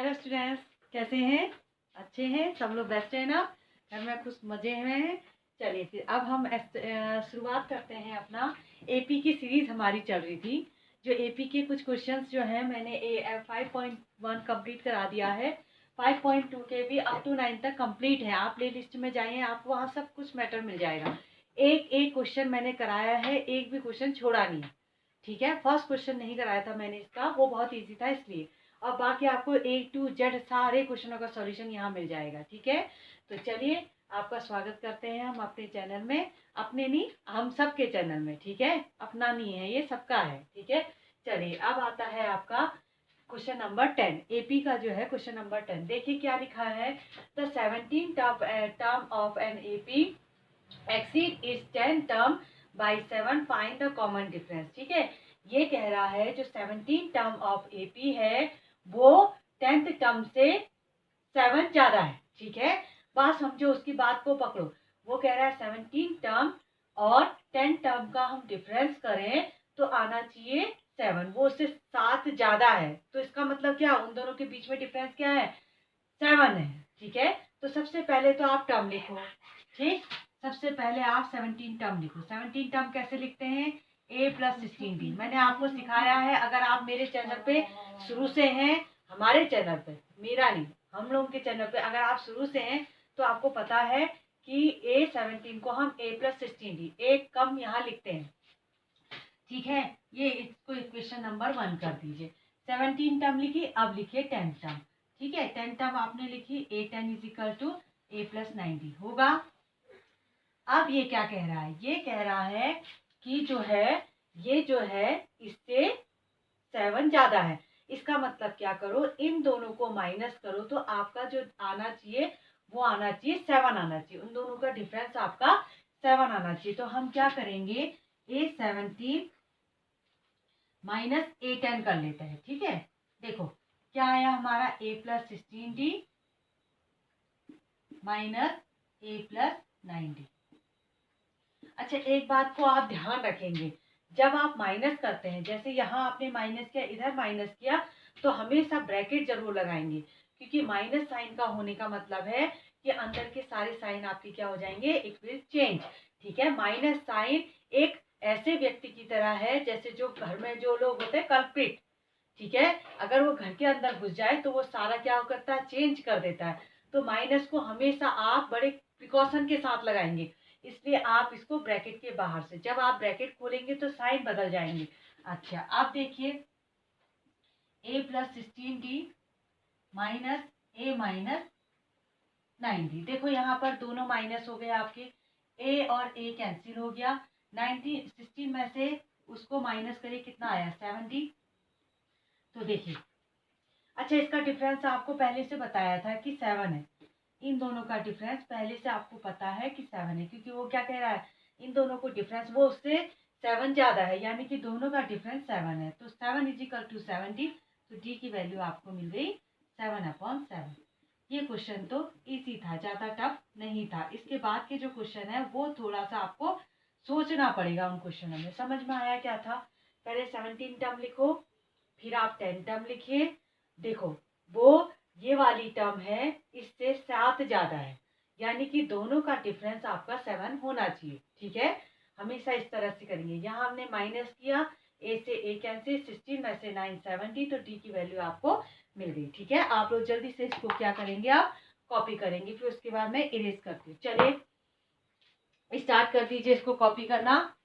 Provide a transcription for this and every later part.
Hello students, कैसे हैं? अच्छे हैं? सब लोग बेस्ट है ना? घर में खुश मज़े में हैं। चलिए फिर अब हम शुरुआत करते हैं अपना एपी की सीरीज़ हमारी चल रही थी। जो एपी के कुछ क्वेश्चंस जो हैं मैंने 5.1 कंप्लीट करा दिया है। 5.2 के भी अप टू 9 तक कंप्लीट है। आप प्ले लिस्ट में जाइए, आपको वहाँ सब कुछ मैटर मिल जाएगा। एक एक क्वेश्चन मैंने कराया है, एक भी क्वेश्चन छोड़ा नहीं है। ठीक है, फर्स्ट क्वेश्चन नहीं कराया था मैंने इसका, वो बहुत ईजी था इसलिए। और बाकी आपको A to Z सारे क्वेश्चनों का सॉल्यूशन यहाँ मिल जाएगा। ठीक है, तो चलिए आपका स्वागत करते हैं हम अपने चैनल में। अपने नहीं, हम सबके चैनल में। ठीक है, अपना नहीं है, ये सबका है। ठीक है, चलिए अब आता है आपका क्वेश्चन नंबर 10। एपी का जो है क्वेश्चन नंबर 10, देखिए क्या लिखा है। The 17 term of an AP exceed is 10 term by 7, find the common difference. ठीक है, ये कह रहा है जो 17 टर्म ऑफ एपी है वो 10th टर्म से 7 ज्यादा है। ठीक है, बात समझो, उसकी बात को पकड़ो। वो कह रहा है 17 टर्म और 10 टर्म का हम डिफरेंस करें तो आना चाहिए 7, वो उससे 7 ज्यादा है। तो इसका मतलब क्या, उन दोनों के बीच में डिफरेंस क्या है? 7 है। ठीक है, तो सबसे पहले तो आप टर्म लिखो। ठीक, सबसे पहले आप 17 टर्म लिखो। 17 टर्म कैसे लिखते हैं? A + 16B। मैंने आपको सिखाया है, अगर आप मेरे चैनल पे शुरू से हैं, हमारे चैनल पे, मेरा नहीं, हम लोगों के चैनल पे अगर आप शुरू से हैं तो आपको पता है कि A17 को हम A + 16D, एक कम यहाँ लिखते हैं। ठीक है, ये इसको इक्वेशन नंबर 1 कर दीजिए। 17 टर्म लिखी, अब लिखिए 10 टर्म। ठीक है, 10 टर्म आपने लिखी, A10 = A + 9D होगा। अब ये क्या कह रहा है? ये कह रहा है कि जो है ये जो है इससे 7 ज्यादा है। इसका मतलब क्या करो, इन दोनों को माइनस करो तो आपका जो आना चाहिए वो आना चाहिए 7 आना चाहिए। उन दोनों का डिफरेंस आपका 7 आना चाहिए। तो हम क्या करेंगे, A17 - A10 कर लेते हैं। ठीक है, देखो क्या आया हमारा, A + 16D - A + 9D। अच्छा, एक बात को आप ध्यान रखेंगे, जब आप माइनस करते हैं, जैसे यहाँ आपने माइनस किया, इधर माइनस किया, तो हमेशा ब्रैकेट जरूर लगाएंगे, क्योंकि माइनस साइन का होने का मतलब है कि अंदर के सारे साइन आपके क्या हो जाएंगे, इट विल चेंज। ठीक है, माइनस साइन एक ऐसे व्यक्ति की तरह है जैसे जो घर में जो लोग होते हैं कल्प्रिट। ठीक है, अगर वो घर के अंदर घुस जाए तो वो सारा क्या करता है, चेंज कर देता है। तो माइनस को हमेशा आप बड़े प्रिकॉशन के साथ लगाएंगे, इसलिए आप इसको ब्रैकेट के बाहर से, जब आप ब्रैकेट खोलेंगे तो साइन बदल जाएंगे। अच्छा, अब देखिए A + 16D - A - 9D। देखो यहाँ पर दोनों माइनस हो गए आपके, A और A कैंसिल हो गया। 16 में से उसको माइनस करिए, कितना आया, 7D। तो देखिए, अच्छा इसका डिफरेंस आपको पहले से बताया था कि 7 है। इन दोनों का डिफरेंस पहले से आपको पता है कि 7 है, क्योंकि वो क्या कह रहा है, इन दोनों को डिफरेंस वो उससे 7 ज्यादा है, यानी कि दोनों का डिफरेंस 7 है। तो 7 = 70। तो डी की वैल्यू आपको मिल गई 7/7। ये क्वेश्चन तो इजी था, ज्यादा टफ नहीं था। इसके बाद के जो क्वेश्चन है वो थोड़ा सा आपको सोचना पड़ेगा। उन क्वेश्चनों में समझ में आया क्या था? पहले 17 टर्म लिखो, फिर आप 10 टर्म लिखिए। देखो, वो ये वाली टर्म है, इससे 7 ज्यादा है, यानी कि दोनों का डिफरेंस आपका 7 होना चाहिए। ठीक है, हमेशा इस तरह से करेंगे। यहाँ हमने माइनस किया, A से A कैंसिल, 16 में से 9 70, तो D की वैल्यू आपको मिल गई। ठीक है, आप लोग जल्दी से इसको क्या करेंगे, आप कॉपी करेंगे, फिर उसके बाद मैं इरेज करती हूँ। चलिए स्टार्ट कर दीजिए इसको कॉपी करना।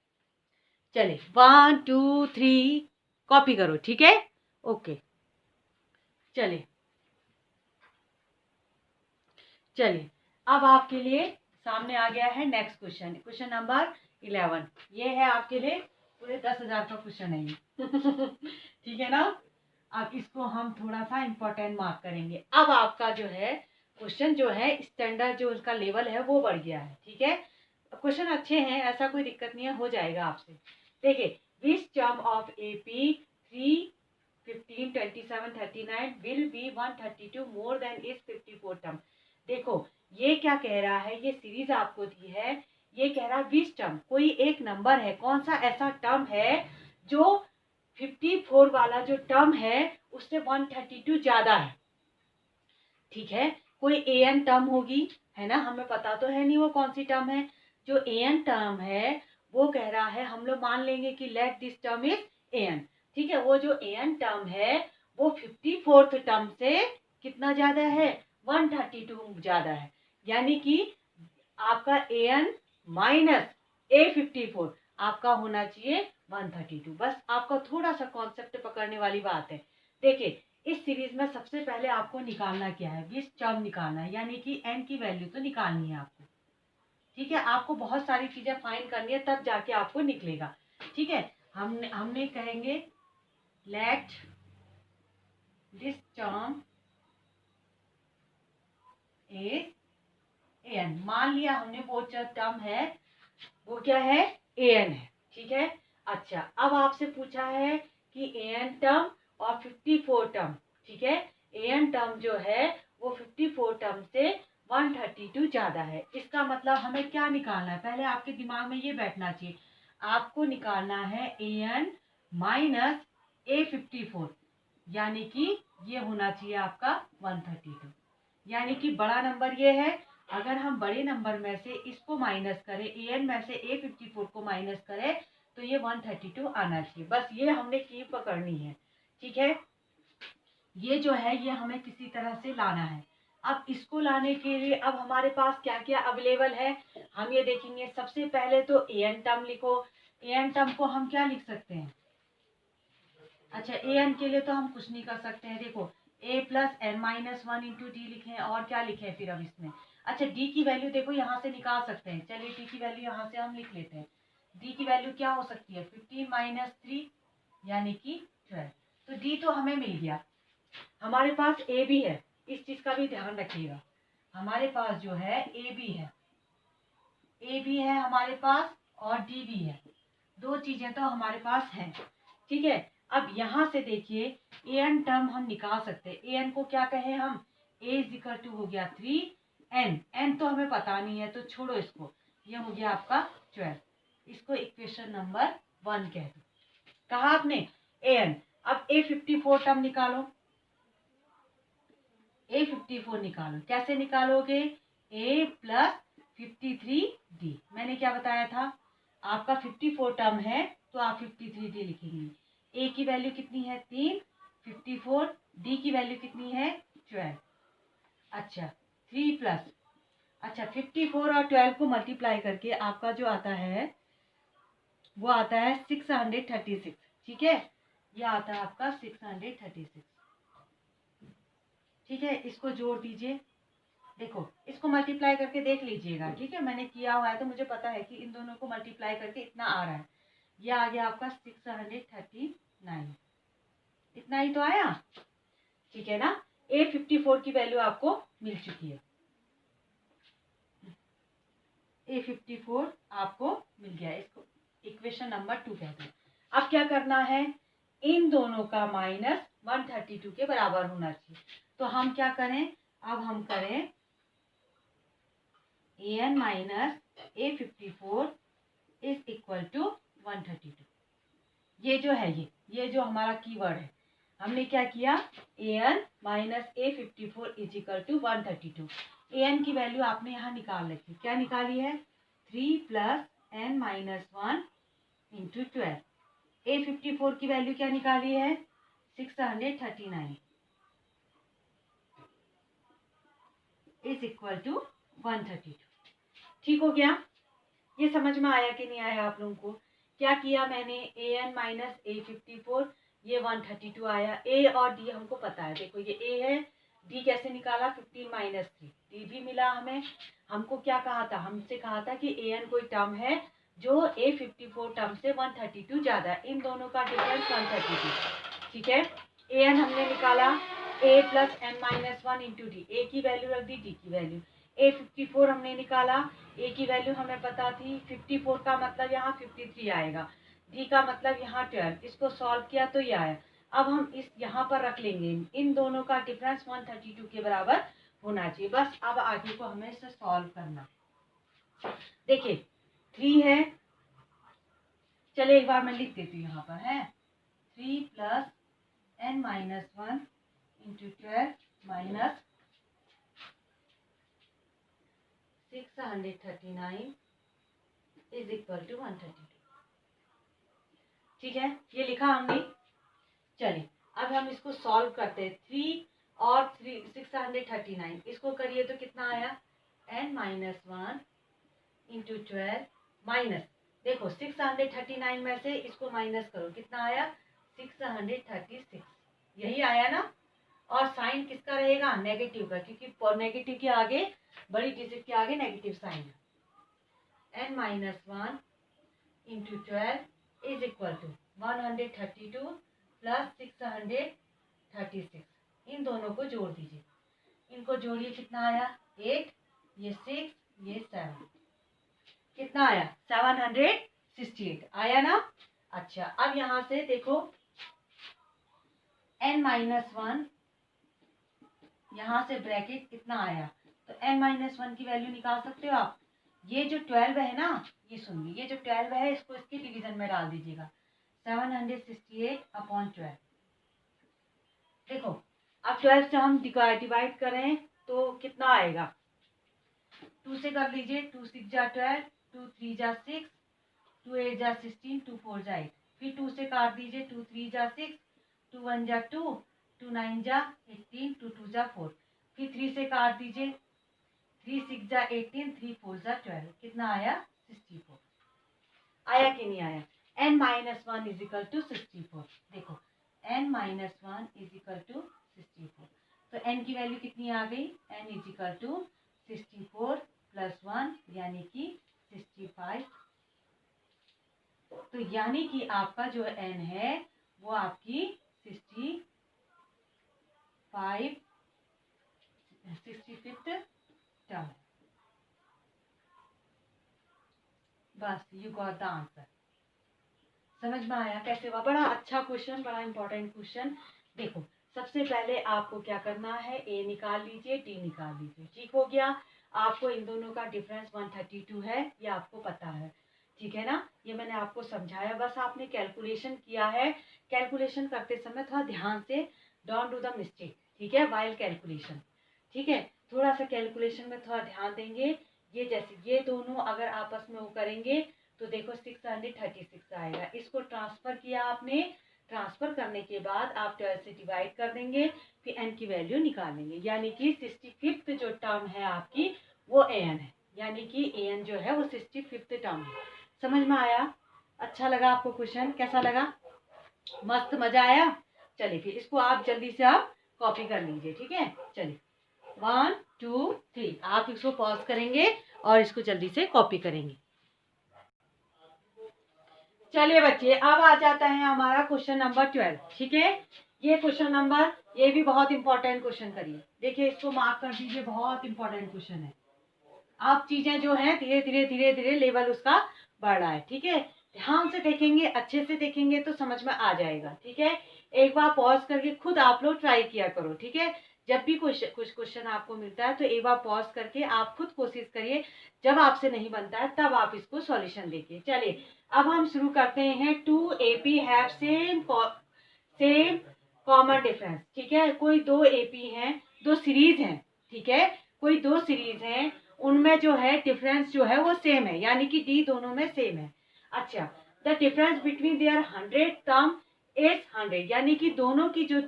चलिए 1 2 3 कॉपी करो। ठीक है, ओके। चलिए चलिए अब आपके लिए सामने आ गया है नेक्स्ट क्वेश्चन, क्वेश्चन नंबर 11। ये है आपके लिए पूरे 10,000 का क्वेश्चन है ये। ठीक है ना? अब इसको हम थोड़ा सा इम्पोर्टेंट मार्क करेंगे। अब आपका जो है क्वेश्चन जो है स्टैंडर्ड जो उसका लेवल है वो बढ़ गया है। ठीक है, क्वेश्चन अच्छे हैं, ऐसा कोई दिक्कत नहीं है, हो जाएगा आपसे। देखिए, which term of AP 3, 15, 27, 39 will be 132 more than is 54 term. देखो ये क्या कह रहा है, ये सीरीज आपको दी है। ये कह रहा है विच टर्म, कोई एक नंबर है, कौन सा ऐसा टर्म है जो 54 वाला जो टर्म है उससे 132 ज्यादा है। ठीक है। कोई ए एन टर्म होगी, है ना, हमें पता तो है नहीं वो कौन सी टर्म है। जो ए एन टर्म है वो कह रहा है, हम लोग मान लेंगे कि let this term is a n. ठीक है, वो जो ए एन टर्म है वो 54th टर्म से कितना ज्यादा है, 132 ज्यादा है। यानी कि आपका ए एन माइनस A54 आपका होना चाहिए 132। बस आपका थोड़ा सा कॉन्सेप्ट पकड़ने वाली बात है। देखिए, इस सीरीज में सबसे पहले आपको निकालना क्या है, बीस टर्म निकालना है, यानी कि एन की वैल्यू तो निकालनी है आपको। ठीक है, आपको बहुत सारी चीजें फाइंड करनी है, तब जाके आपको निकलेगा। ठीक है, हमने कहेंगे let this term is a n. मान लिया हमने वो टर्म है वो क्या है, ए एन है। ठीक है, अच्छा अब आपसे पूछा है कि ए एन टर्म और 54 टर्म। ठीक है, ए एन टर्म जो है वो 54 टर्म से 132 ज्यादा है। इसका मतलब हमें क्या निकालना है, पहले आपके दिमाग में ये बैठना चाहिए, आपको निकालना है ए एन माइनस A54, यानी कि ये होना चाहिए आपका 132। यानी कि बड़ा नंबर ये है, अगर हम बड़े नंबर में से इसको माइनस करें, ए एन में से A54 को माइनस करें, तो ये 132 आना चाहिए। बस ये हमने की पकड़नी है। ठीक है, ये जो है ये हमें किसी तरह से लाना है। अब इसको लाने के लिए अब हमारे पास क्या क्या अवेलेबल है, हम ये देखेंगे। सबसे पहले तो ए एन टर्म लिखो। ए एन टर्म को हम क्या लिख सकते हैं, अच्छा ए एन के लिए तो हम कुछ नहीं कर सकते हैं। देखो, a plus N minus one into d लिखे, और क्या लिखे फिर अब इसमें। अच्छा डी की वैल्यू देखो यहाँ से निकाल सकते हैं, चलिए डी की वैल्यू यहाँ से हम लिख लेते हैं। डी की वैल्यू क्या हो सकती है, 15 माइनस 3 यानी कि 12। तो डी तो हमें मिल गया। हमारे पास ए भी है, इस चीज का भी ध्यान रखिएगा। हमारे पास जो है ए भी है, ए भी है हमारे पास और डी भी है, दो चीजें तो हमारे पास हैं। ठीक है, अब यहाँ से देखिए ए एन टर्म हम निकाल सकते हैं। ए एन को क्या कहे हम, ए इज इक्वल टू हो गया 3, एन तो हमें पता नहीं है तो छोड़ो इसको, ये हो गया आपका 12। इसको इक्वेशन नंबर 1 कह दो। कहा आपने ए एन। अब A54 टर्म निकालो, A54 निकालो, कैसे निकालोगे, A प्लस 53D। मैंने क्या बताया था, आपका 54 टर्म है तो आप 53D लिखेंगे। A की वैल्यू कितनी है 3, 54, D की वैल्यू कितनी है 12। अच्छा 3 प्लस, अच्छा 54 और 12 को मल्टीप्लाई करके आपका जो आता है वो आता है 636। ठीक है, ये आता है आपका 636। ठीक है, इसको जोड़ दीजिए। देखो इसको मल्टीप्लाई करके देख लीजिएगा। ठीक है, मैंने किया हुआ है तो मुझे पता है कि इन दोनों को मल्टीप्लाई करके इतना आ रहा है। ये आ गया आपका 639, इतना ही तो आया। ठीक है ना, A54 की वैल्यू आपको मिल चुकी है, A54 आपको मिल गया। इसको इक्वेशन नंबर 2 कहते हैं। अब क्या करना है, इन दोनों का माइनस 132 के बराबर होना चाहिए। तो हम क्या करें, अब हम करें A N minus A54 is equal to 132। ये जो है ये जो हमारा कीवर्ड है, हमने क्या किया, A N minus A54 is equal to 132। A N की वैल्यू आपने यहाँ निकाल रखी, क्या निकाली है, 3 plus N minus 1 into 12। A54 की वैल्यू क्या निकाली है, 639 इज इक्वल टू 132। ठीक हो गया, ये समझ में आया कि नहीं आया आप लोगों को। क्या किया मैंने, ए एन माइनस A54, ये 132 आया। ए और डी हमको पता है, देखो ये ए है, डी कैसे निकाला, 15 माइनस 3, डी भी मिला हमें। हमको क्या कहा था, हमसे कहा था कि ए एन कोई टर्म है जो A54 टर्म से 132 ज्यादा है, इन दोनों का डिफरेंस 132। ठीक है, ए एन हमने निकाला, A plus N minus 1 into D, A की वैल्यू रख दी, डी की वैल्यू। A54 हमने निकाला, ए की वैल्यू हमें पता थी, 54 का मतलब यहाँ 53 आएगा, डी का मतलब यहाँ 12। इसको सॉल्व किया तो ये आया। अब हम इस यहाँ पर रख लेंगे, इन दोनों का डिफरेंस 132 के बराबर होना चाहिए। बस अब आगे को हमें इसे सॉल्व करना। देखिए 3 है, चले एक बार मैं लिख देती हूँ यहाँ पर है, 3 plus N minus 1 into 12 minus 639 is equal to 132। ठीक है, ये लिखा हमने। चलिए अब हम इसको सॉल्व करते हैं। 3 और 639 इसको करिए तो कितना आया, n-1 इंटू 12 माइनस, देखो 639 में से इसको माइनस करो, कितना आया 636, यही आया ना। और साइन किसका रहेगा, नेगेटिव का, क्योंकि नेगेटिव के आगे, बड़ी डिजिट के आगे नेगेटिव साइन है। n-1 into 12 is equal to 132 plus 636। इन दोनों को जोड़ दीजिए, इनको जोड़िए, कितना आया 8, ये 6, ये 7, कितना आया 768 आया ना। अच्छा अब यहां से देखो n-1, यहां से ब्रैकेट कितना आया, तो n-1 की वैल्यू निकाल सकते हो आप। ये जो 12 है ना, ये सुनिए, ये जो 12 है इसको इसके डिवीजन में डाल दीजिएगा, 768/12। देखो अब 12 से हम डिवाइड करें तो कितना आएगा, 2 से कर लीजिए, 2 6 जा 12, 2 3 जा 6, 2 8 जा 16, 2 4 जा 8, फिर 2 से काट दीजिए, 2 3 जा 6, 2 1 जा 2, 2 9 जा 18, 2 2 जा 4, फिर 3 से काट दीजिए, 3 6 जा 18, 3 4 जा 12, कितना आया 64। आया कि नहीं आया, n-1 इज इक्वल टू 64। देखो n-1 इज इक्वल टू 64, तो n की वैल्यू कितनी आ गई, n is equal to 64 plus 1 यानी कि 65। तो यानी कि आपका जो n है वो आपकी 65th टर्म। बस यू गॉट द आंसर। समझ में आया कैसे हुआ, बड़ा अच्छा क्वेश्चन, बड़ा इंपॉर्टेंट क्वेश्चन। देखो सबसे पहले आपको क्या करना है, ए निकाल लीजिए, डी निकाल लीजिए, ठीक हो गया। आपको इन दोनों का डिफरेंस 132 है, ये आपको पता है, ठीक है ना। ये मैंने आपको समझाया, बस आपने कैलकुलेशन किया है। कैलकुलेशन करते समय थोड़ा ध्यान से, डोंट डू द मिस्टेक, ठीक है, वाइल कैलकुलेशन, ठीक है। थोड़ा सा कैलकुलेशन में थोड़ा ध्यान देंगे। ये जैसे ये दोनों अगर आपस में वो करेंगे तो देखो 636 आएगा। इसको ट्रांसफर किया आपने, ट्रांसफर करने के बाद आप 12 से डिवाइड कर देंगे, फिर n की वैल्यू निकालेंगे, यानी कि 65th जो टर्म है आपकी वो an है, यानी कि an जो है वो 65th टर्म है। समझ में आया, अच्छा लगा आपको क्वेश्चन, कैसा लगा, मस्त मजा आया। चलिए फिर इसको आप जल्दी से आप कॉपी कर लीजिए, ठीक है। चलिए 1 2 3 आप इसको पॉज करेंगे और इसको जल्दी से कॉपी करेंगे। चलिए बच्चे अब आ जाता है हमारा क्वेश्चन नंबर 12, ठीक है। ये क्वेश्चन नंबर, ये भी बहुत इंपॉर्टेंट क्वेश्चन करिए, देखिए इसको मार्क कर दीजिए, बहुत इंपॉर्टेंट क्वेश्चन है। आप चीजें जो है धीरे धीरे धीरे धीरे लेवल उसका बढ़ रहा है, ठीक है। ध्यान से देखेंगे, अच्छे से देखेंगे तो समझ में आ जाएगा, ठीक है। एक बार पॉज करके खुद आप लोग ट्राई किया करो, ठीक है। जब भी कुछ क्वेश्चन आपको मिलता है तो एक बार पॉज करके आप खुद कोशिश करिए, जब आपसे नहीं बनता है तब आप इसको सॉल्यूशन देखिए। चलिए अब हम शुरू करते हैं। 2 AP have same common difference, ठीक है। कोई 2 AP हैं, 2 सीरीज हैं, ठीक है, कोई 2 सीरीज हैं, उनमें जो है डिफरेंस जो है वो सेम है, यानी कि डी दोनों में सेम है। अच्छा, the difference between their 100 term is 100, यानी कि दोनों की जो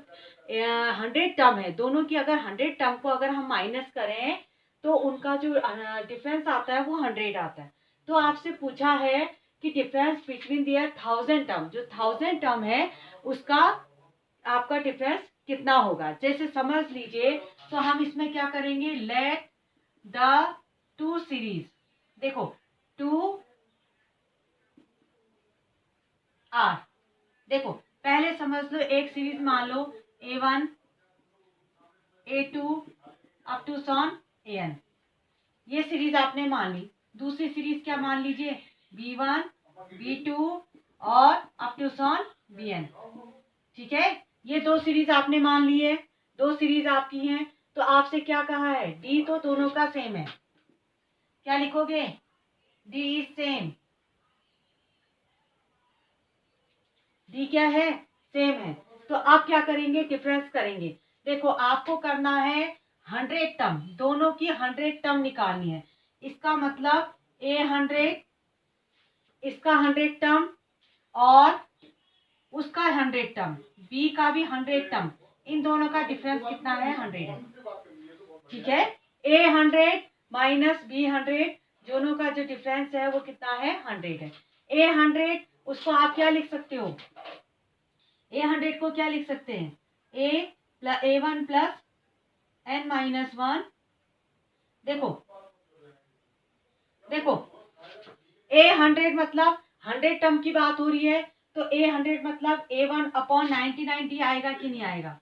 100 टर्म है, दोनों की अगर 100 टर्म को अगर हम माइनस करें तो उनका जो डिफरेंस आता है वो 100 आता है। तो आपसे पूछा है कि डिफरेंस बिटवीन देयर 1000 टर्म, जो 1000 टर्म है उसका आपका डिफरेंस कितना होगा। जैसे समझ लीजिए, तो हम इसमें क्या करेंगे, लेट द 2 सीरीज, देखो 2 आर, देखो पहले समझ लो एक सीरीज मान लो A1 A2 अप टू सॉन AN, ये सीरीज आपने मान ली। दूसरी सीरीज क्या मान लीजिए, B1 B2 और अप टू सॉन BN, ठीक है। ये 2 सीरीज आपने मान ली है, 2 सीरीज आपकी हैं। तो आपसे क्या कहा है, डी तो दोनों का सेम है, क्या लिखोगे, डी इज सेम, डी क्या है, सेम है। तो आप क्या करेंगे, डिफरेंस करेंगे। देखो आपको करना है 100 टर्म, दोनों की 100 टर्म निकालनी है, इसका मतलब A100, इसका 100 टर्म और उसका 100 टर्म, B का भी 100 टर्म, इन दोनों का डिफरेंस कितना है? 100 है। ठीक है, A100 माइनस B100 दोनों का जो डिफरेंस है वो कितना है? 100 है। A100 उसको आप क्या लिख सकते हो? A100 को क्या लिख सकते हैं? A1 plus n-1। देखो देखो, A100 मतलब 100 टर्म की बात हो रही है, तो A100 मतलब A1 अपॉन 99D आएगा कि नहीं आएगा?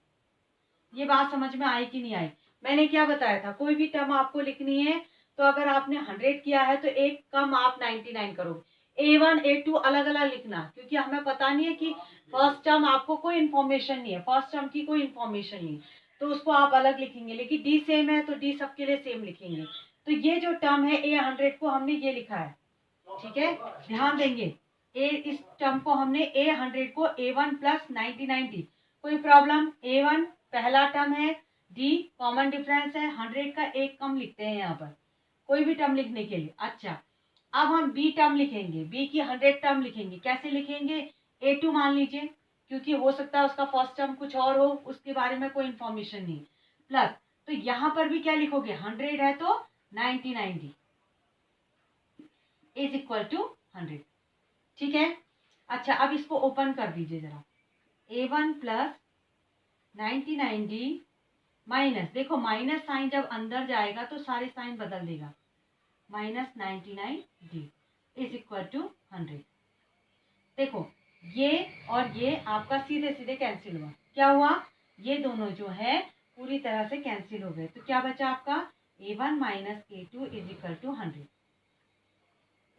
ये बात समझ में आई कि नहीं आई? मैंने क्या बताया था, कोई भी टर्म आपको लिखनी है तो अगर आपने 100 किया है तो एक कम आप 99 करोगे। A1 A2 अलग अलग लिखना, क्योंकि हमें पता नहीं है कि फर्स्ट टर्म आपको कोई इन्फॉर्मेशन नहीं है, फर्स्ट टर्म की कोई इन्फॉर्मेशन नहीं, तो उसको आप अलग लिखेंगे। लेकिन D सेम है तो D सबके लिए सेम लिखेंगे। तो ये जो टर्म है A100 को हमने ये लिखा है। ठीक है, ध्यान देंगे, इस टर्म को हमने A100 को A1 प्लस 99D, कोई प्रॉब्लम? A1 पहला टर्म है, D कॉमन डिफरेंस है, 100 का एक कम लिखते हैं यहाँ पर कोई भी टर्म लिखने के लिए। अच्छा, अब हम B टर्म लिखेंगे, B की 100 टर्म लिखेंगे। कैसे लिखेंगे? A2 मान लीजिए, क्योंकि हो सकता है उसका फर्स्ट टर्म कुछ और हो, उसके बारे में कोई इंफॉर्मेशन नहीं। प्लस, तो यहाँ पर भी क्या लिखोगे? 100 है तो 99D इज इक्वल टू 100। ठीक है, अच्छा अब इसको ओपन कर दीजिए जरा। A1 प्लस 99D माइनस, देखो माइनस साइन जब अंदर जाएगा तो सारे साइन बदल देगा, minus 99D is equal to 100। देखो ये और ये आपका सीधे सीधे कैंसिल हुआ। क्या हुआ? ये दोनों जो है पूरी तरह से कैंसिल हो गए। तो क्या बचा आपका? A1 minus A2 is equal to 100।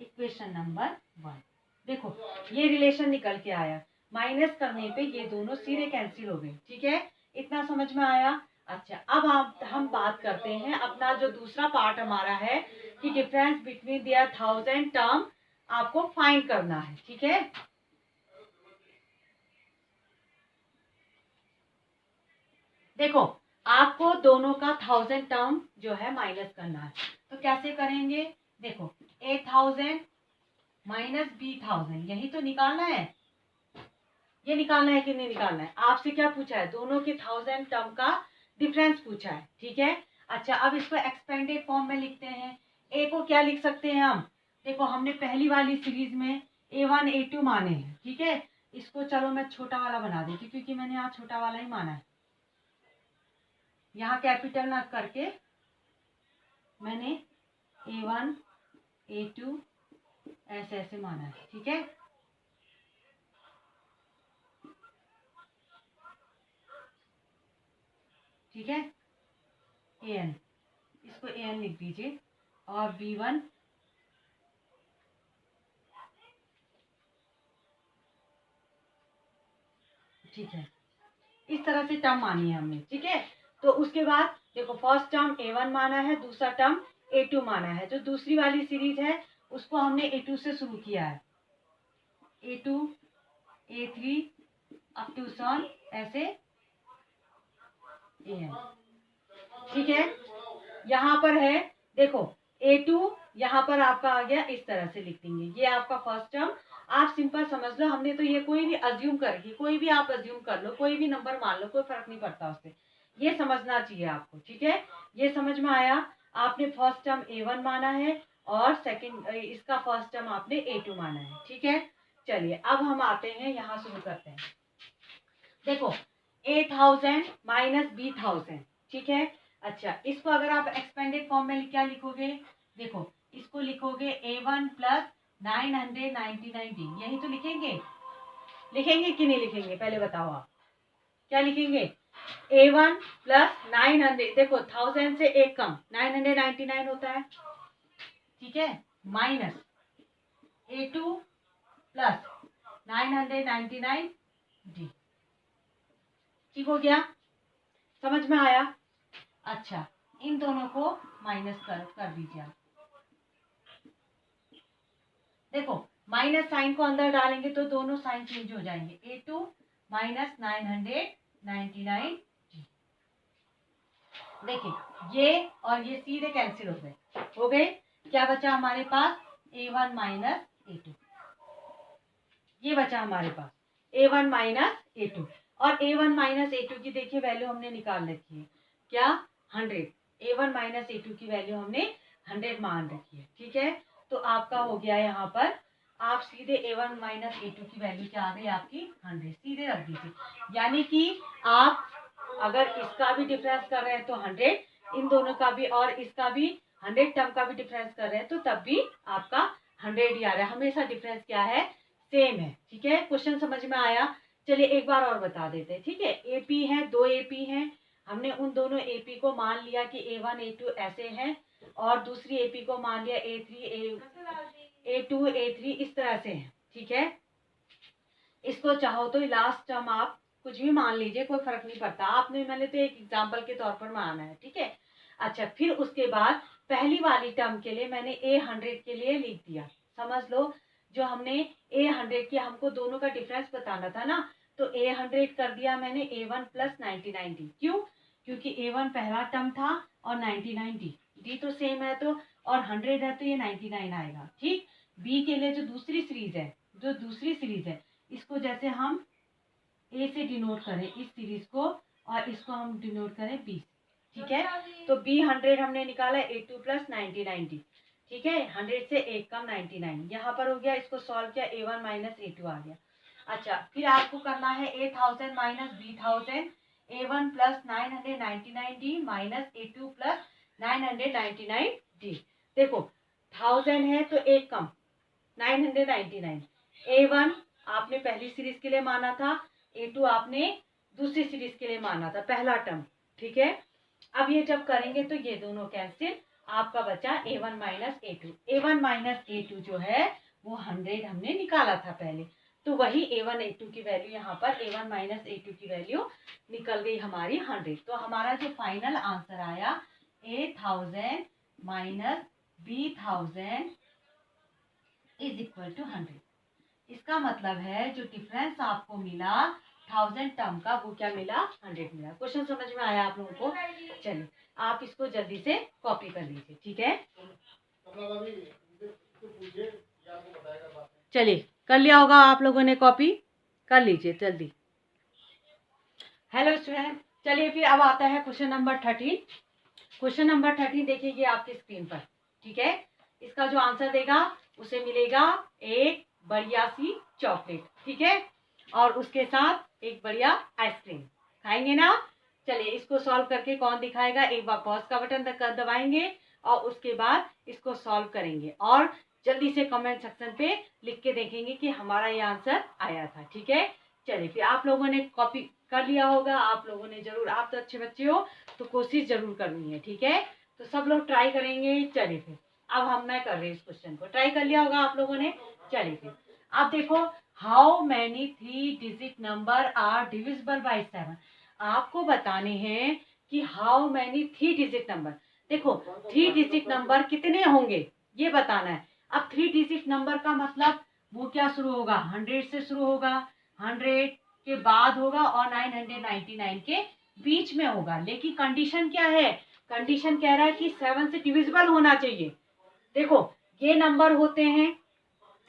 Equation number 1। देखो ये रिलेशन निकल के आया, माइनस करने पे ये दोनों सीधे कैंसिल हो गए। ठीक है, इतना समझ में आया? अच्छा, अब हम बात करते हैं अपना जो दूसरा पार्ट हमारा है कि डिफरेंस बिटवीन देयर 1000 टर्म आपको फाइंड करना है। ठीक है, देखो आपको दोनों का 1000 टर्म जो है माइनस करना है, तो कैसे करेंगे? देखो A1000 माइनस B1000, यही तो निकालना है। ये निकालना है कि नहीं निकालना है? आपसे क्या पूछा है? दोनों के 1000 टर्म का डिफरेंस पूछा है। ठीक है, अच्छा अब इसको एक्सपेंडेड फॉर्म में लिखते हैं। ए को क्या लिख सकते हैं हम? देखो हमने पहली वाली सीरीज में A1 A2 माने हैं। ठीक है, इसको चलो मैं छोटा वाला बना देती हूँ, क्योंकि मैंने यहाँ छोटा वाला ही माना है, यहाँ कैपिटल ना करके मैंने A1 A2 ऐसे ऐसे माना है। ठीक है, ठीक है, AN, इसको AN लिख दीजिए, और B1 ठीक है, इस तरह से टर्म मानी है हमने। ठीक है, तो उसके बाद देखो फर्स्ट टर्म A1 माना है, दूसरा टर्म A2 माना है। जो दूसरी वाली सीरीज है उसको हमने A2 से शुरू किया है, A2 A3 अप टू सन ऐसे AN। ठीक है, यहाँ पर है देखो A2, यहाँ पर आपका आ गया, इस तरह से लिख देंगे। ये आपका फर्स्ट टर्म, आप सिंपल समझ लो, हमने तो ये कोई भी अज्यूम करके, कोई भी आप अज्यूम कर लो, कोई भी नंबर मान लो, कोई फर्क नहीं पड़ता उससे, ये समझना चाहिए आपको। ठीक है, ये समझ में आया? आपने फर्स्ट टर्म A1 माना है और सेकंड इसका फर्स्ट टर्म आपने A2 माना है। ठीक है, चलिए अब हम आते हैं, यहाँ शुरू करते हैं। देखो A1000 माइनस B1000। ठीक है, अच्छा इसको अगर आप एक्सपेंडेड फॉर्म में क्या लिखोगे? देखो इसको लिखोगे A1 प्लस 999D, यही तो लिखेंगे। लिखेंगे कि नहीं लिखेंगे? पहले बताओ आप क्या लिखेंगे? A1 प्लस 900, देखो 1000 से एक कम 999 होता है। ठीक है, माइनस A2 प्लस 999D। ठीक हो गया? समझ में आया? अच्छा, इन दोनों को माइनस कर दीजिए आप। देखो माइनस साइन को अंदर डालेंगे तो दोनों साइन चेंज हो जाएंगे, A2 माइनस 999। देखिए ये और ये सीधे कैंसिल हो गए। क्या बचा हमारे पास, A1 माइनस A2, ये बचा हमारे पास A1 माइनस A2। और A1 माइनस A2 की देखिए वैल्यू हमने निकाल रखी है, क्या, 100। A1 माइनस A2 की वैल्यू हमने 100 मान रखी है, ठीक है। तो आपका हो गया यहाँ पर, आप सीधे A1 माइनस A2 की वैल्यू क्या आ गई आपकी, 100, सीधे रख दीजिए। यानी कि आप अगर इसका भी डिफरेंस कर रहे हैं तो 100, इन दोनों का भी और इसका भी 100 टर्म का भी डिफरेंस कर रहे हैं तो तब भी आपका 100 ही आ रहा है। हमेशा डिफरेंस क्या है, सेम है, ठीक है। क्वेश्चन समझ में आया। चलिए एक बार और बता देते हैं, ठीक है। एपी है, 2 एपी हैं, हमने उन दोनों एपी को मान लिया कि A1 A2 ऐसे हैं, और दूसरी एपी को मान लिया A3 A2 A3 इस तरह से है, ठीक है। इसको चाहो तो लास्ट टर्म आप कुछ भी मान लीजिए, कोई फर्क नहीं पड़ता, आपने मैंने तो एक एग्जाम्पल के तौर पर माना है, ठीक है। अच्छा, फिर उसके बाद पहली वाली टर्म के लिए मैंने A100 के लिए लिख दिया, समझ लो। जो हमने A100 की, हमको दोनों का डिफरेंस बताना था ना, तो A100 कर दिया मैंने A1 प्लस 99D। क्यों, क्योंकि A1 पहला टर्म था और 99D, डी तो सेम है तो, और 100 है तो ये 99 आएगा, ठीक। बी के लिए जो दूसरी सीरीज है, इसको जैसे हम ए से डिनोट करें इस सीरीज को, और इसको हम डिनोट करें बी, ठीक है। तो B100 हमने निकाला A2 प्लस 99D, ठीक है। 100 से एक कम 99 यहाँ पर हो गया, इसको सॉल्व किया A1 माइनस A2 आ गया। अच्छा, फिर आपको करना है A1000 minus B1000, A1 plus 999D minus A2 plus 999D। देखो 1000 है तो एक कम 999, A1 आपने पहली सीरीज के लिए माना था, A2 आपने दूसरी सीरीज के लिए माना था, पहला टर्म, ठीक है। अब ये जब करेंगे तो ये दोनों कैंसिल, आपका बचा A1 minus A2। A1 minus A2 जो है वो 100 हमने निकाला था पहले, तो वही A1 A2 की वैल्यू यहाँ पर A1 माइनस A2 की वैल्यू निकल गई हमारी 100। तो हमारा जो फाइनल आंसर आया A1000 minus B1000 is equal to 100। इसका मतलब है जो डिफरेंस आपको मिला 1000 टर्म का, वो क्या मिला, 100 मिला। क्वेश्चन समझ में आया आप लोगों को। चलिए आप इसको जल्दी से कॉपी कर लीजिए, ठीक है। चलिए कर लिया होगा आप लोगों ने, कॉपी कर लीजिए जल्दी। हेलो स्टूडेंट, चलिए फिर अब आता है क्वेश्चन नंबर 13। क्वेश्चन नंबर 13 देखिए ये आपकी स्क्रीन पर, ठीक है। इसका जो आंसर देगा उसे मिलेगा एक बढ़िया सी चॉकलेट, ठीक है, और उसके साथ एक बढ़िया आइसक्रीम खाएंगे ना। चलिए इसको सॉल्व करके कौन दिखाएगा, एक बार पॉज का बटन दबाएंगे और उसके बाद इसको सॉल्व करेंगे, और जल्दी से कमेंट सेक्शन पे लिख के देखेंगे कि हमारा ये आंसर आया था, ठीक है। चलिए फिर आप लोगों ने कॉपी कर लिया होगा, आप लोगों ने जरूर, आप तो अच्छे बच्चे हो तो कोशिश जरूर करनी है, ठीक है। तो सब लोग ट्राई करेंगे। चलिए फिर अब मैं कर रही हूँ इस क्वेश्चन को, ट्राई कर लिया होगा आप लोगों ने। चलिए फिर आप देखो, how many 3 digit number are divisible by 7। आपको बताने हैं कि हाउ मैनी 3 डिजिट नंबर, देखो 3 डिजिट नंबर कितने होंगे ये बताना है। अब 3 डिजिट नंबर का मतलब वो क्या शुरू होगा, 100 से शुरू होगा, 100 के बाद होगा और 999 के बीच में होगा। लेकिन कंडीशन क्या है, कंडीशन कह रहा है कि 7 से डिविजिबल होना चाहिए। देखो ये नंबर होते हैं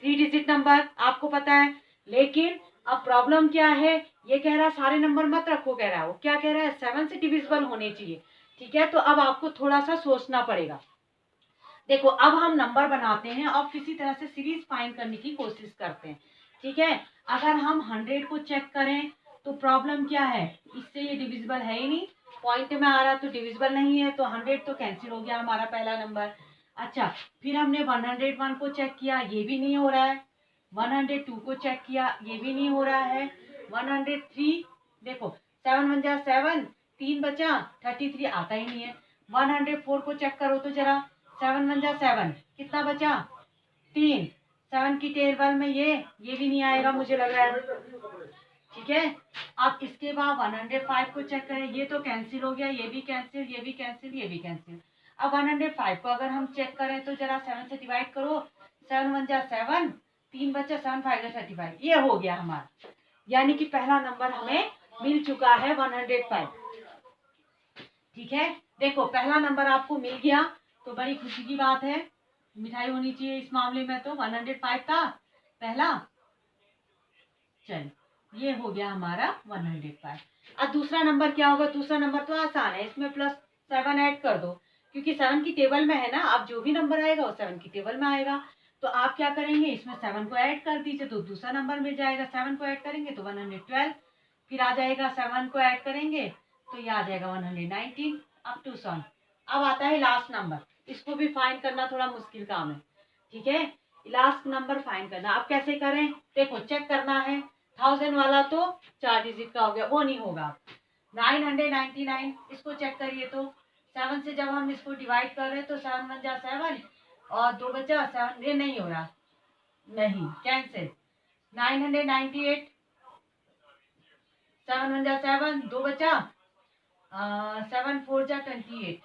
3 डिजिट नंबर, आपको पता है, लेकिन अब प्रॉब्लम क्या है, ये कह रहा है सारे नंबर मत रखो, कह रहा है, वो क्या कह रहा है, 7 से डिविजिबल होने चाहिए, ठीक है। तो अब आपको थोड़ा सा सोचना पड़ेगा। देखो अब हम नंबर बनाते हैं और किसी तरह से सीरीज फाइंड करने की कोशिश करते हैं, ठीक है। अगर हम 100 को चेक करें तो प्रॉब्लम क्या है, इससे ये डिविजिबल है ही नहीं, पॉइंट में आ रहा तो डिविजिबल नहीं है, तो 100 तो कैंसिल हो गया हमारा पहला नंबर। अच्छा, फिर हमने 101 को चेक किया, ये भी नहीं हो रहा है। 102 को चेक किया, ये भी नहीं हो रहा है। 103, देखो 7 1 जा 7, 3 बचा, 33 आता ही नहीं है। 104 को चेक करो तो जरा, 7 1 जा 7, कितना बचा, 3, 7 की टेबल में ये भी नहीं आएगा मुझे लग रहा है, ठीक है। अब इसके बाद 105 को चेक करें, ये तो कैंसिल हो गया, ये भी कैंसिल, ये भी कैंसिल, ये भी कैंसिल। अब 105 को अगर हम चेक करें तो जरा 7 से डिवाइड करो, 7 1 जा 7, 3 बचा, 7 5 जा 35, ये हो गया हमारा, यानी कि पहला नंबर हमें मिल चुका है 105, ठीक है। देखो पहला नंबर आपको मिल गया तो बड़ी खुशी की बात है। मिठाई होनी चाहिए इस मामले में, तो 105 था पहला। चलिए ये हो गया हमारा 105। अब दूसरा नंबर क्या होगा? दूसरा नंबर तो आसान है, इसमें +7 ऐड कर दो, क्योंकि 7 की टेबल में है ना। अब जो भी नंबर आएगा वो 7 की टेबल में आएगा। तो आप क्या करेंगे, इसमें 7 को ऐड कर दीजिए तो दूसरा नंबर मिल जाएगा। 7 को ऐड करेंगे तो 112, फिर आ जाएगा 7 को ऐड करेंगे तो ये आ जाएगा 119 अप टू 100। अब आता है लास्ट नंबर, इसको भी फाइंड करना थोड़ा मुश्किल काम है, ठीक है। लास्ट नंबर फाइंड करना, अब कैसे करें? देखो चेक करना है, 1000 वाला तो 4 डिजिट का हो गया, वो नहीं होगा। 999 इसको चेक करिए तो 7 से जब हम इसको डिवाइड कर रहे हैं तो 7 1 जा 7 और 2 बचा 7, ये नहीं हो रहा, नहीं कैंसिल। 998 7 1 जा 7, 2 बचा 7 4 जा 28,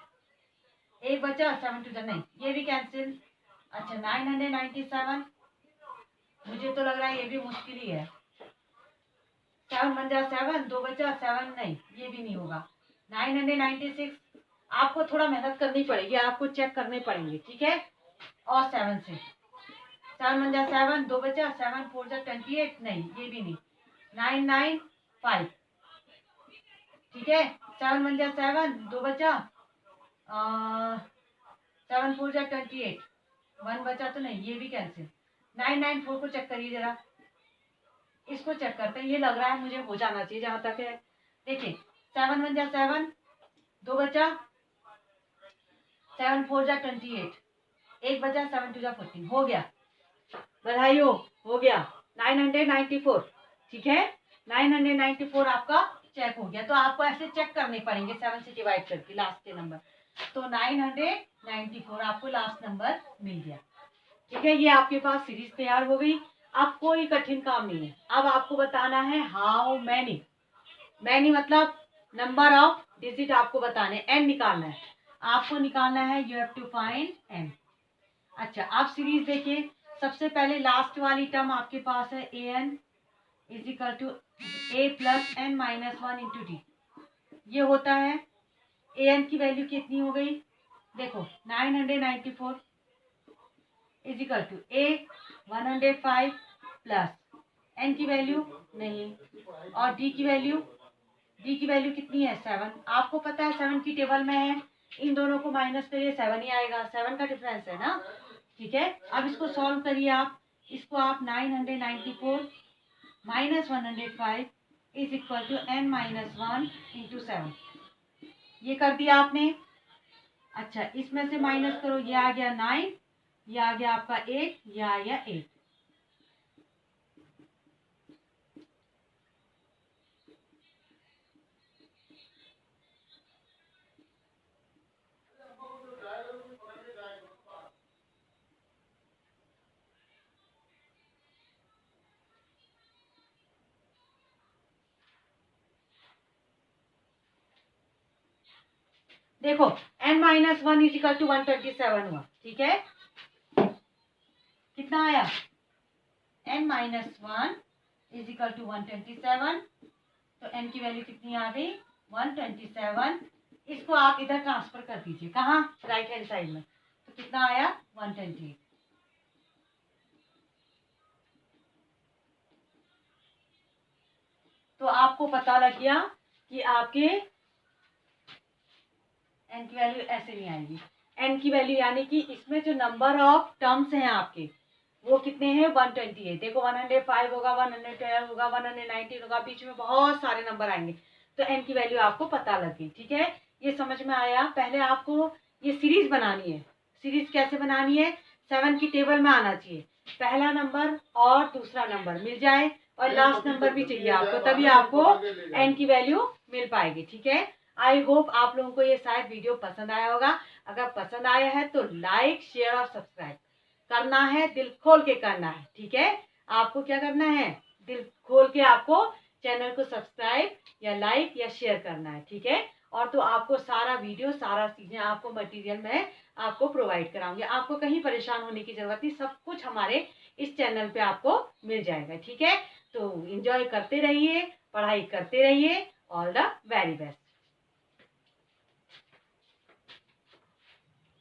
एक बचा 7 2 जा, नहीं ये भी कैंसिल। अच्छा 997, मुझे तो लग रहा है ये भी मुश्किल ही है। 7 1 जा 7, 2 बचा 7, नहीं ये भी नहीं होगा। 996, आपको थोड़ा मेहनत करनी पड़ेगी, आपको चेक करने पड़ेंगे, ठीक है। और 7 से 7 1 जा 7, 2 बचा 7 4 जा 28, नहीं ये भी नहीं। 995, ठीक है। 7 1 जा 7, 2 बचा 7 4 जा 28, 1 बचा तो नहीं, ये भी कैंसिल। 994 को चेक करिए जरा, इसको चेक करते हैं, ये लग रहा है मुझे हो जाना चाहिए जहां तक है। देखिए 7 1 जा 7, 2 बचा 7 4 जा 28, एक बचा 7 2 जा 14, हो गया। बधाई हो गया 994, ठीक है। 994 आपका चेक हो गया। तो आपको ऐसे चेक करने पड़ेंगे 7 से डिवाइड करके लास्ट के नंबर। तो 994 आपको लास्ट नंबर मिल गया, ठीक है। ये आपके पास सीरीज तैयार हो गई। अब कोई कठिन काम नहीं है, अब आपको बताना है हाउ मैनी। मैनी मतलब नंबर ऑफ डिजिट आपको बताने, एन निकालना है आपको, निकालना है। You have to find n. अच्छा आप सीरीज देखिए, सबसे पहले लास्ट वाली टर्म आपके पास है A N is equal to A plus N minus 1 into D. ये होता है ए एन की वैल्यू कितनी हो गई? देखो 994 is equal to a 105 plus n की वैल्यू नहीं, और डी की वैल्यू कितनी है? 7। आपको पता है 7 की टेबल में है, इन दोनों को माइनस करिए 7 ही आएगा, 7 का डिफरेंस है ना, ठीक है। अब इसको सॉल्व करिए आप, इसको आप 994 minus 105 is equal to n minus 1 into 7, ये कर दिया आपने। अच्छा इसमें से माइनस करो, ये आ गया 9, ये आ गया आपका 8, ये आ गया 8। देखो n minus 1 is equal to 127 हुआ, ठीक है। कितना आया? n minus 1 is equal to 127, तो n की वैल्यू कितनी आ गई? 127। इसको आप इधर ट्रांसफर कर दीजिए, कहाँ? राइट हैंड साइड में, तो कितना आया? 128। तो आपको पता लग गया कि आपके n की वैल्यू ऐसे नहीं आएगी। n की वैल्यू यानी कि इसमें जो नंबर ऑफ टर्म्स हैं आपके वो कितने हैं? 128। देखो 105 होगा, 112 होगा, 119 होगा, बीच में बहुत सारे नंबर आएंगे, तो n की वैल्यू आपको पता लग गई, ठीक है। ये समझ में आया। पहले आपको ये सीरीज बनानी है। सीरीज कैसे बनानी है? 7 की टेबल में आना चाहिए, पहला नंबर और दूसरा नंबर मिल जाए और लास्ट नंबर भी चाहिए आपको, तभी आपको n की वैल्यू मिल पाएगी, ठीक है। आई होप आप लोगों को ये शायद वीडियो पसंद आया होगा। अगर पसंद आया है तो लाइक शेयर और सब्सक्राइब करना है, दिल खोल के करना है, ठीक है। आपको क्या करना है? दिल खोल के आपको चैनल को सब्सक्राइब या लाइक या शेयर करना है, ठीक है। और तो आपको सारा वीडियो सारा चीजें आपको मटेरियल में आपको प्रोवाइड कराऊंगी, आपको कहीं परेशान होने की जरूरत नहीं, सब कुछ हमारे इस चैनल पे आपको मिल जाएगा, ठीक है। तो एंजॉय करते रहिए, पढ़ाई करते रहिए। All the very best.